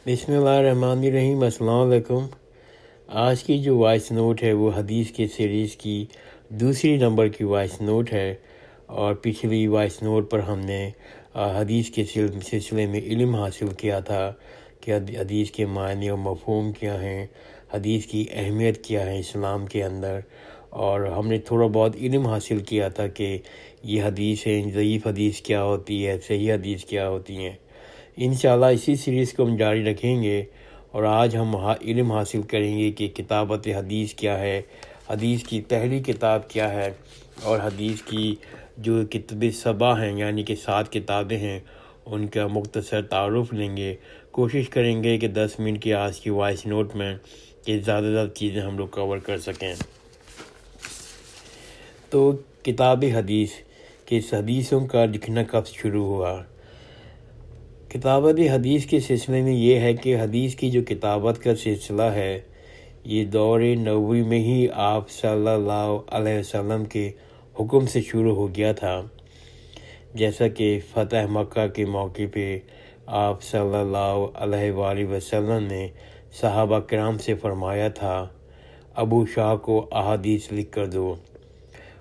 بسم اللہ الرحمن الرحیم۔ السلام علیکم۔ آج کی جو وائس نوٹ ہے وہ حدیث کے سیریز کی دوسری نمبر کی وائس نوٹ ہے، اور پچھلی وائس نوٹ پر ہم نے حدیث کے سلسلے میں علم حاصل کیا تھا کہ حدیث کے معنی و مفہوم کیا ہیں، حدیث کی اہمیت کیا ہے اسلام کے اندر، اور ہم نے تھوڑا بہت علم حاصل کیا تھا کہ یہ حدیثیں ضعیف حدیث کیا ہوتی ہے، صحیح حدیث کیا ہوتی ہیں۔ انشاءاللہ اسی سیریز کو ہم جاری رکھیں گے، اور آج ہم علم حاصل کریں گے کہ کتابت حدیث کیا ہے، حدیث کی پہلی کتاب کیا ہے، اور حدیث کی جو کتب 7 ہیں یعنی کہ 7 کتابیں ہیں ان کا مختصر تعارف لیں گے۔ کوشش کریں گے کہ 10 منٹ کی آج کی وائس نوٹ میں کہ زیادہ سے زیادہ چیزیں ہم لوگ کور کر سکیں۔ تو کتاب حدیث کہ حدیثوں کا لکھنا کب شروع ہوا۔ کتابت حدیث کے سلسلے میں یہ ہے کہ حدیث کی جو کتابت کا سلسلہ ہے یہ دور نبوی میں ہی آپ صلی اللہ علیہ وسلم کے حکم سے شروع ہو گیا تھا، جیسا کہ فتح مکہ کے موقع پہ آپ صلی اللہ علیہ وآلہ وسلم نے صحابہ کرام سے فرمایا تھا ابو شاہ کو احادیث لکھ کر دو،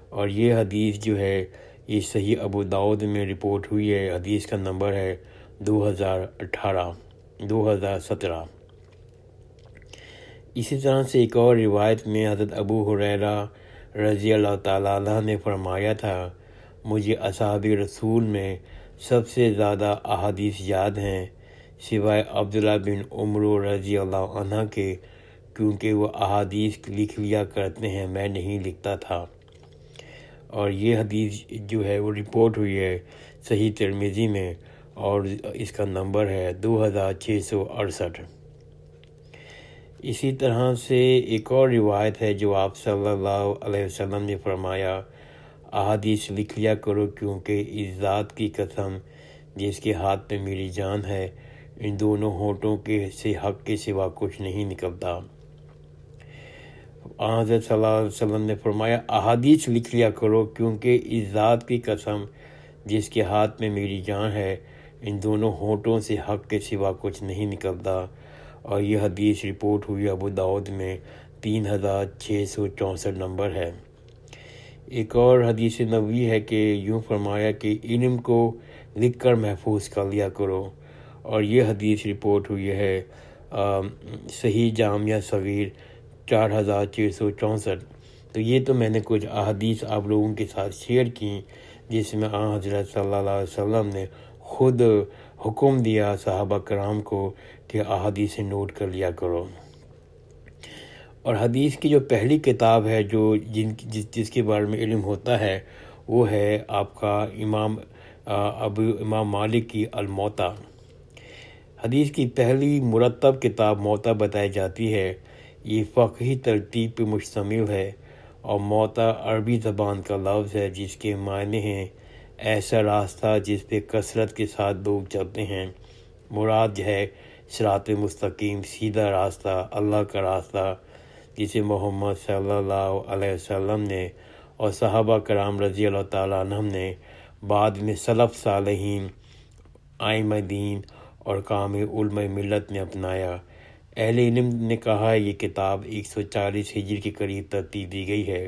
اور یہ حدیث جو ہے یہ صحیح ابو داؤد میں رپورٹ ہوئی ہے۔ حدیث کا نمبر ہے 2017۔ اسی طرح سے ایک اور روایت میں حضرت ابو ہریرہ رضی اللہ تعالیٰ عنہ نے فرمایا تھا مجھے اصحاب رسول میں سب سے زیادہ احادیث یاد ہیں سوائے عبداللہ بن عمر رضی اللہ عنہ کے، کیونکہ وہ احادیث لکھ لیا کرتے ہیں، میں نہیں لکھتا تھا۔ اور یہ حدیث جو ہے وہ رپورٹ ہوئی ہے صحیح ترمذی میں، اور اس کا نمبر ہے 2668۔ اسی طرح سے ایک اور روایت ہے جو آپ صلی اللہ علیہ وسلم نے فرمایا احادیث لکھ لیا کرو، کیونکہ اس ذات کی قسم جس کے ہاتھ میں میری جان ہے ان دونوں ہونٹوں کے سے حق کے سوا کچھ نہیں نکلتا۔ حضرت صلی اللہ علیہ وسلم نے فرمایا احادیث لکھ لیا کرو، کیونکہ اس ذات کی قسم جس کے ہاتھ میں میری جان ہے ان دونوں ہونٹوں سے حق کے سوا کچھ نہیں نکلتا، اور یہ حدیث رپورٹ ہوئی ابو داؤد میں 3664 نمبر ہے۔ ایک اور حدیث نبوی ہے کہ یوں فرمایا کہ علم کو لکھ کر محفوظ کر لیا کرو، اور یہ حدیث رپورٹ ہوئی ہے صحیح جامعہ صغیر 4664۔ تو یہ تو میں نے کچھ احادیث آپ لوگوں کے ساتھ شیئر کی جس میں حضرت صلی اللہ علیہ وسلم نے خود حکم دیا صحابہ کرام کو کہ احادیث نوٹ کر لیا کرو۔ اور حدیث کی جو پہلی کتاب ہے جو جس کے بارے میں علم ہوتا ہے وہ ہے آپ کا امام مالک کی الموطا۔ حدیث کی پہلی مرتب کتاب موطا بتائی جاتی ہے۔ یہ فقہی ترتیب پر مشتمل ہے، اور موطا عربی زبان کا لفظ ہے جس کے معنی ہیں ایسا راستہ جس پہ کثرت کے ساتھ لوگ چلتے ہیں۔ مراد ہے صراط مستقیم، سیدھا راستہ، اللہ کا راستہ، جسے محمد صلی اللہ علیہ وسلم نے اور صحابہ کرام رضی اللہ تعالیٰ عنہم نے بعد میں سلف صالحین، ائمہ دین اور کام علماء ملت نے اپنایا۔ اہل علم نے کہا یہ کتاب 140 ہجری کے قریب ترتیب دی گئی ہے۔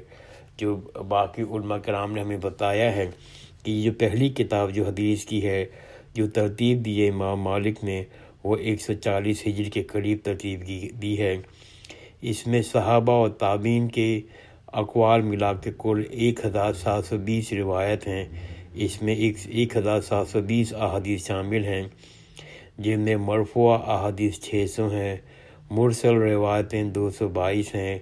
جو باقی علماء کرام نے ہمیں بتایا ہے کہ یہ جو پہلی کتاب جو حدیث کی ہے جو ترتیب دی ہے امام مالک نے وہ 140 ہجری کے قریب ترتیب دی ہے۔ اس میں صحابہ اور تابعین کے اقوال ملا کے کل 1720 روایت ہیں۔ اس میں 1720 احادیث شامل ہیں، جن میں مرفوع احادیث 600 ہیں، مرسل روایتیں 222 ہیں،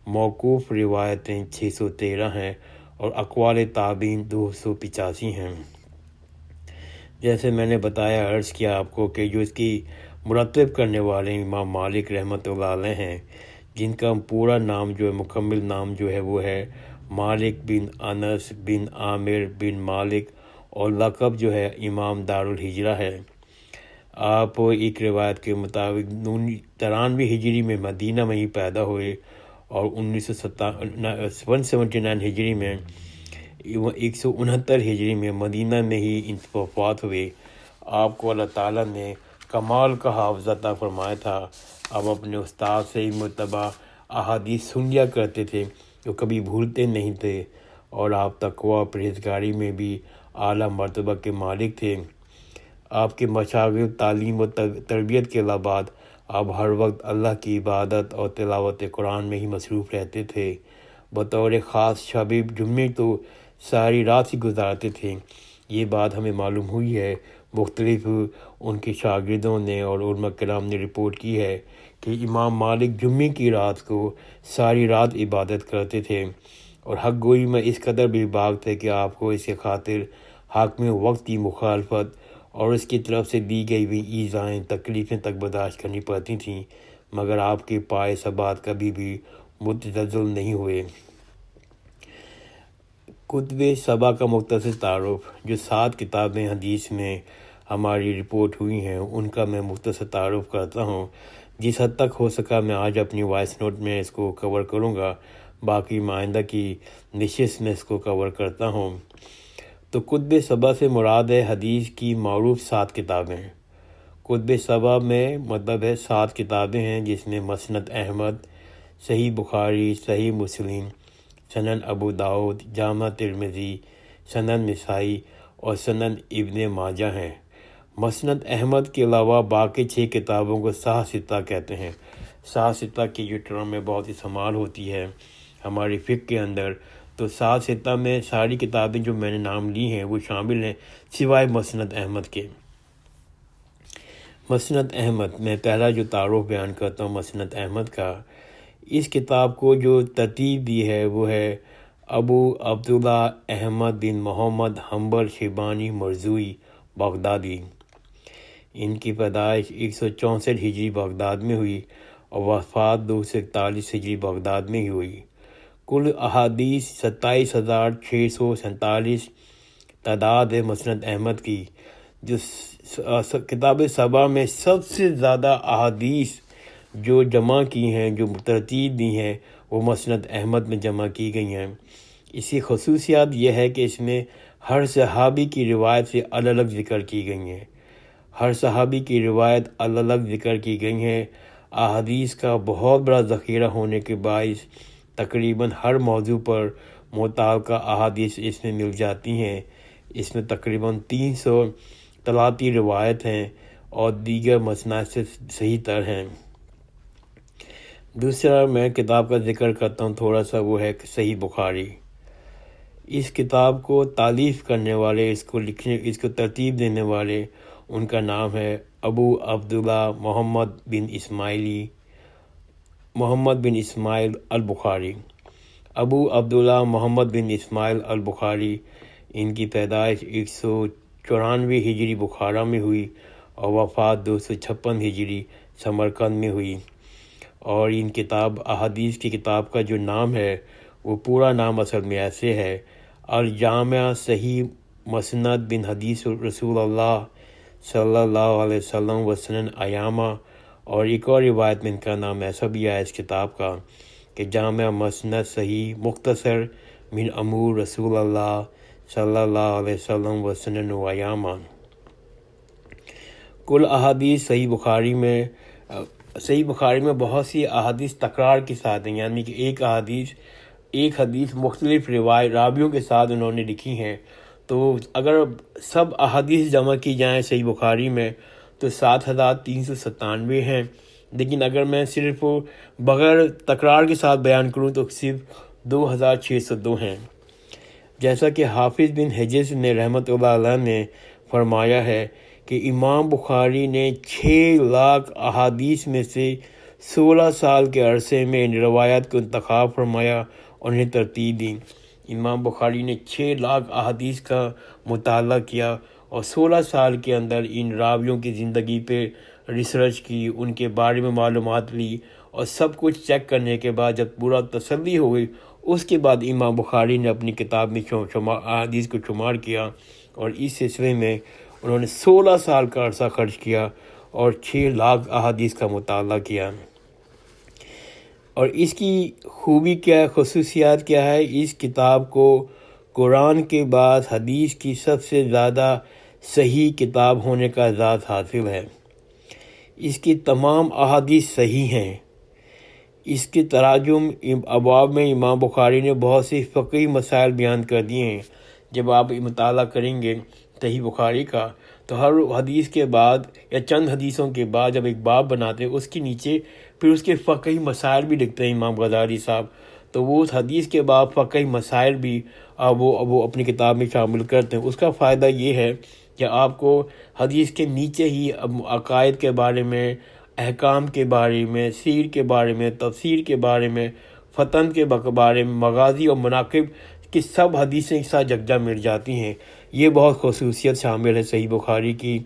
موقوف روایتیں 613 ہیں، اور اقوال تابعین 285 ہیں۔ جیسے میں نے بتایا عرض کیا آپ کو کہ جو اس کی مرتب کرنے والے امام مالک رحمۃ اللہ علیہ ہیں، جن کا پورا نام جو ہے مکمل نام جو ہے وہ ہے مالک بن انس بن عامر بن مالک، اور لقب جو ہے امام دار الہجرہ ہے۔ آپ ایک روایت کے مطابق 93 ہجری میں مدینہ میں ہی پیدا ہوئے، اور 179 ہجری میں 169 ہجری میں مدینہ میں ہی وفات ہوئے۔ آپ کو اللہ تعالیٰ نے کمال کا حافظ عطا فرمایا تھا، آپ اپنے استاد سے مرتبہ احادیث سن لیا کرتے تھے جو کبھی بھولتے نہیں تھے، اور آپ تقویٰ و پرہیزگاری میں بھی اعلیٰ مرتبہ کے مالک تھے۔ آپ کے مشاغل تعلیم و تربیت کے بعد آپ ہر وقت اللہ کی عبادت اور تلاوت قرآن میں ہی مصروف رہتے تھے۔ بطور خاص شب جمعے تو ساری رات ہی گزارتے تھے۔ یہ بات ہمیں معلوم ہوئی ہے، مختلف ان کے شاگردوں نے اور علماء کرام نے رپورٹ کی ہے کہ امام مالک جمعے کی رات کو ساری رات عبادت کرتے تھے، اور حق گوئی میں اس قدر بے باک تھے کہ آپ کو اس کے خاطر حاکم وقت کی مخالفت اور اس کی طرف سے دی گئی ہوئی ایذائیں تکلیفیں تک برداشت کرنی پڑتی تھیں، مگر آپ کے پائے ثبات کبھی بھی متزلزل نہیں ہوئے۔ کتب سبع کا مختصر تعارف، جو 7 کتابیں حدیث میں ہماری رپورٹ ہوئی ہیں ان کا میں مختصر تعارف کرتا ہوں۔ جس حد تک ہو سکا میں آج اپنی وائس نوٹ میں اس کو کور کروں گا، باقی آئندہ کی نشست میں اس کو کور کرتا ہوں۔ تو کتب سبع سے مراد ہے حدیث کی معروف 7 کتابیں۔ کتب سبع میں مطلب ہے 7 کتابیں ہیں، جس میں مسند احمد، صحیح بخاری، صحیح مسلم، سنن ابو داؤد، جامع ترمذی، سنن نسائی اور سنن ابن ماجہ ہیں۔ مسند احمد کے علاوہ باقی 6 کتابوں کو صحاح ستہ کہتے ہیں۔ صحاح ستہ کی یہ ٹرم میں بہت استعمال ہوتی ہے ہماری فقہ کے اندر، تو صحاح ستہ میں ساری کتابیں جو میں نے نام لی ہیں وہ شامل ہیں سوائے مسند احمد کے۔ مسند احمد میں پہلا جو تعارف بیان کرتا ہوں مسند احمد کا، اس کتاب کو جو ترتیب دی ہے وہ ہے ابو عبداللہ احمد بن محمد حنبل شیبانی مرزوی بغدادی۔ ان کی پیدائش 164 ہجری بغداد میں ہوئی اور وفات 241 ہجری بغداد میں ہی ہوئی۔ کل احادیث 27,647 تعداد ہے مسند احمد کی، جو کتاب سبع میں سب سے زیادہ احادیث جو جمع کی ہیں، جو ترتیب دی ہیں، وہ مسند احمد میں جمع کی گئی ہیں۔ اس کی خصوصیات یہ ہے کہ اس میں ہر صحابی کی روایت سے الگ الگ ذکر کی گئی ہیں، ہر صحابی کی روایت الگ الگ ذکر کی گئی ہیں۔ احادیث کا بہت بڑا ذخیرہ ہونے کے باعث تقریباً ہر موضوع پر متعلقہ احادیث اس میں مل جاتی ہیں۔ اس میں تقریباً 300 طلاتی روایت ہیں اور دیگر مسائل سے صحیح تر ہیں۔ دوسرا میں کتاب کا ذکر کرتا ہوں تھوڑا سا، وہ ہے صحیح بخاری۔ اس کتاب کو تالیف کرنے والے، اس کو ترتیب دینے والے، ان کا نام ہے ابو عبداللہ محمد بن اسماعیل البخاری۔ ابو عبداللہ محمد بن اسماعیل البخاری، ان کی پیدائش 194 ہجری بخارا میں ہوئی اور وفات 256 ہجری سمرقند میں ہوئی۔ اور ان کتاب احادیث کی کتاب کا جو نام ہے وہ پورا نام اصل میں ایسے ہے: الجامع صحیح مسند بن حدیث رسول اللہ صلی اللہ علیہ وسلم و سنن ایامہ۔ اور ایک اور روایت میں ان کا نام ایسا بھی ہے اس کتاب کا کہ جامع مسند صحیح مختصر من امور رسول اللہ صلی اللہ علیہ وسلم و سنن ایامہ۔ کل احادیث صحیح بخاری میں بہت سی احادیث تکرار کے ساتھ ہیں، یعنی کہ ایک حدیث مختلف راویوں کے ساتھ انہوں نے لکھی ہیں۔ تو اگر سب احادیث جمع کی جائیں صحیح بخاری میں تو 7,397 ہیں، لیکن اگر میں صرف بغیر تکرار کے ساتھ بیان کروں تو صرف 2,602 ہیں۔ جیسا کہ حافظ بن حجر نے رحمۃ اللہ علیہ نے فرمایا ہے کہ امام بخاری نے 6 لاکھ احادیث میں سے 16 سال کے عرصے میں ان روایات کو انتخاب فرمایا اور انہیں ترتیب دی۔ امام بخاری نے 6 لاکھ احادیث کا مطالعہ کیا اور 16 سال کے اندر ان راویوں کی زندگی پہ ریسرچ کی، ان کے بارے میں معلومات لی، اور سب کچھ چیک کرنے کے بعد جب پورا تسلی ہو گئی، اس کے بعد امام بخاری نے اپنی کتاب میں احادیث کو شمار کیا، اور اس سلسلے میں انہوں نے 16 سال کا عرصہ خرچ کیا اور 6 لاکھ احادیث کا مطالعہ کیا۔ اور اس کی خوبی کیا ہے، خصوصیات کیا ہے؟ اس کتاب کو قرآن کے بعد حدیث کی سب سے زیادہ صحیح کتاب ہونے کا اعزاز حاصل ہے۔ اس کی تمام احادیث صحیح ہیں۔ اس کے تراجم ابواب میں امام بخاری نے بہت سی فقہی مسائل بیان کر دیے ہیں۔ جب آپ مطالعہ کریں گے صحیح بخاری کا تو ہر حدیث کے بعد یا چند حدیثوں کے بعد جب ایک باب بناتے ہیں اس کے نیچے پھر اس کے فقہی مسائل بھی لکھتے ہیں امام غزالی صاحب، تو وہ اس حدیث کے بعد فقہی مسائل بھی وہ اپنی کتاب میں شامل کرتے ہیں۔ اس کا فائدہ یہ ہے کہ آپ کو حدیث کے نیچے ہی عقائد کے بارے میں، احکام کے بارے میں، سیر کے بارے میں، تفسیر کے بارے میں، فتن کے بارے میں، مغازی اور مناقب کی سب حدیثیں ایک ساتھ یکجا مل جاتی ہیں۔ یہ بہت خصوصیت شامل ہے صحیح بخاری کی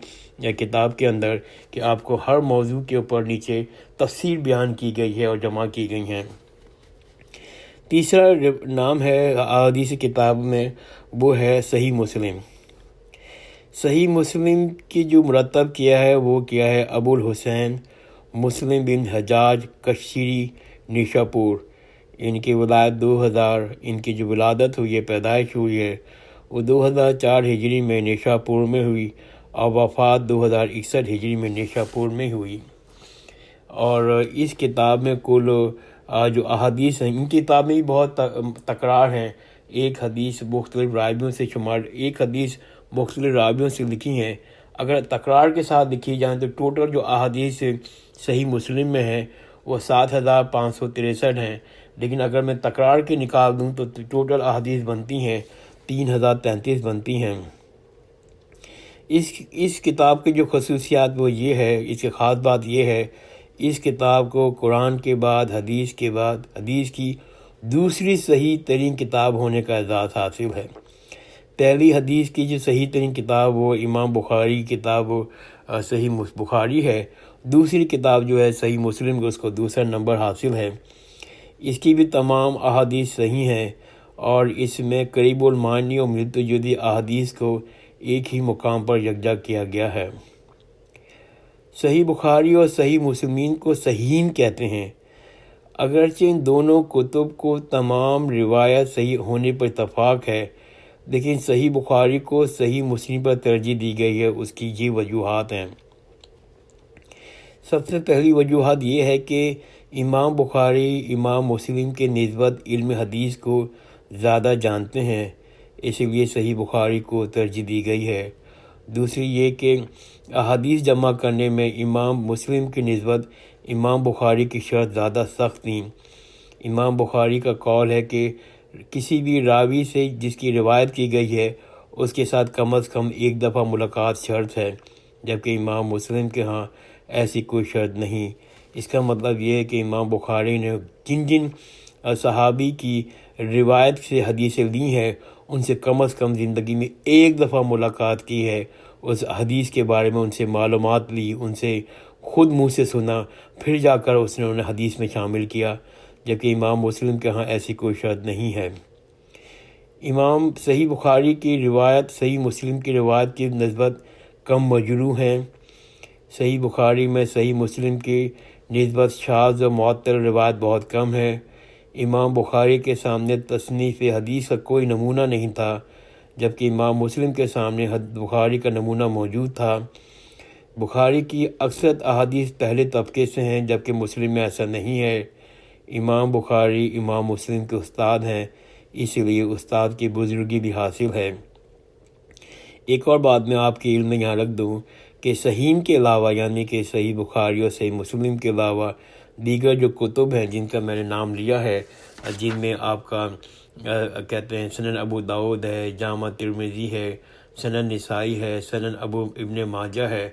کتاب کے اندر کہ آپ کو ہر موضوع کے اوپر نیچے تفسیر بیان کی گئی ہے اور جمع کی گئی ہیں۔ تیسرا نام ہے احادیث کتاب میں، وہ ہے صحیح مسلم۔ صحیح مسلم کی جو مرتب کیا ہے وہ کیا ہے ابو الحسین مسلم بن حجاج کشیری نیشاپور۔ ان کی ولادت 2000، ان کی جو ولادت ہوئی ہے، پیدائش ہوئی ہے، وہ 2004 ہجری میں نیشاپور میں ہوئی اور وفات 2061 ہجری میں نیشاپور میں ہوئی۔ اور اس کتاب میں کل جو احادیث ہیں، ان کتاب میں بھی بہت تکرار ہیں۔ ایک حدیث مختلف راویوں سے ایک حدیث مختلف راویوں سے لکھی ہیں۔ اگر تکرار کے ساتھ لکھی جائیں تو ٹوٹل جو احادیث صحیح مسلم میں ہیں وہ 7563 ہیں، لیکن اگر میں تکرار کے نکال دوں تو ٹوٹل احادیث بنتی ہیں 3033 بنتی ہیں۔ اس کتاب کی جو خصوصیات وہ یہ ہے، اس کی خاص بات یہ ہے، اس کتاب کو قرآن کے بعد حدیث کے بعد حدیث کی دوسری صحیح ترین کتاب ہونے کا اعزاز حاصل ہے۔ پہلی حدیث کی جو صحیح ترین کتاب وہ امام بخاری کی کتاب صحیح بخاری ہے، دوسری کتاب جو ہے صحیح مسلم کو اس کو دوسرا نمبر حاصل ہے۔ اس کی بھی تمام احادیث صحیح ہیں اور اس میں قریب المعنی اور ملت جدی احادیث کو ایک ہی مقام پر یکجا کیا گیا ہے۔ صحیح بخاری اور صحیح مسلمین کو صحیحین کہتے ہیں، اگرچہ ان دونوں کتب کو تمام روایت صحیح ہونے پر اتفاق ہے، لیکن صحیح بخاری کو صحیح مسلم پر ترجیح دی گئی ہے۔ اس کی یہ وجوہات ہیں۔ سب سے پہلی وجوہات یہ ہے کہ امام بخاری امام مسلم کے نسبت علم حدیث کو زیادہ جانتے ہیں، اس لیے صحیح بخاری کو ترجیح دی گئی ہے۔ دوسری یہ کہ احادیث جمع کرنے میں امام مسلم کی نسبت امام بخاری کی شرط زیادہ سخت تھی۔ امام بخاری کا قول ہے کہ کسی بھی راوی سے جس کی روایت کی گئی ہے اس کے ساتھ کم از کم ایک دفعہ ملاقات شرط ہے، جبکہ امام مسلم کے ہاں ایسی کوئی شرط نہیں۔ اس کا مطلب یہ ہے کہ امام بخاری نے جن صحابی کی روایت سے حدیثیں لی ہیں ان سے کم از کم زندگی میں ایک دفعہ ملاقات کی ہے، اس حدیث کے بارے میں ان سے معلومات لی، ان سے خود منہ سے سنا، پھر جا کر اس نے انہیں حدیث میں شامل کیا، جبکہ امام مسلم کے ہاں ایسی کوئی شرط نہیں ہے۔ امام صحیح بخاری کی روایت صحیح مسلم کی روایت کی نسبت کم مجروح ہیں۔ صحیح بخاری میں صحیح مسلم کی نسبت شاذ و معطل روایت بہت کم ہے۔ امام بخاری کے سامنے تصنیف حدیث کا کوئی نمونہ نہیں تھا، جبکہ امام مسلم کے سامنے بخاری کا نمونہ موجود تھا۔ بخاری کی اکثر احادیث پہلے طبقے سے ہیں، جبکہ مسلم میں ایسا نہیں ہے۔ امام بخاری امام مسلم کے استاد ہیں، اس لیے استاد کی بزرگی بھی حاصل ہے۔ ایک اور بات میں آپ کے علم میں یہاں رکھ دوں کہ صحیح کے علاوہ، یعنی کہ صحیح بخاری اور صحیح مسلم کے علاوہ دیگر جو کتب ہیں جن کا میں نے نام لیا ہے، جن میں آپ کا کہتے ہیں سنن ابو داؤد ہے، جامع ترمذی ہے، سنن نسائی ہے، سنن ابن ماجہ ہے،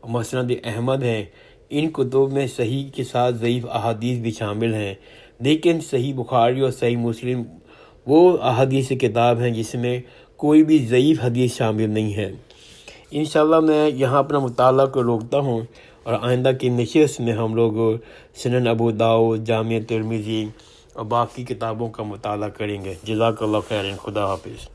مسند احمد ہیں، ان کتب میں صحیح کے ساتھ ضعیف احادیث بھی شامل ہیں، لیکن صحیح بخاری اور صحیح مسلم وہ احادیث کتاب ہیں جس میں کوئی بھی ضعیف حدیث شامل نہیں ہے۔ انشاءاللہ میں یہاں اپنا مطالعہ کو روکتا ہوں اور آئندہ کی نشست میں ہم لوگ سنن ابو داؤد، جامع ترمذی اور باقی کتابوں کا مطالعہ کریں گے۔ جزاک اللہ خیرن، خدا حافظ۔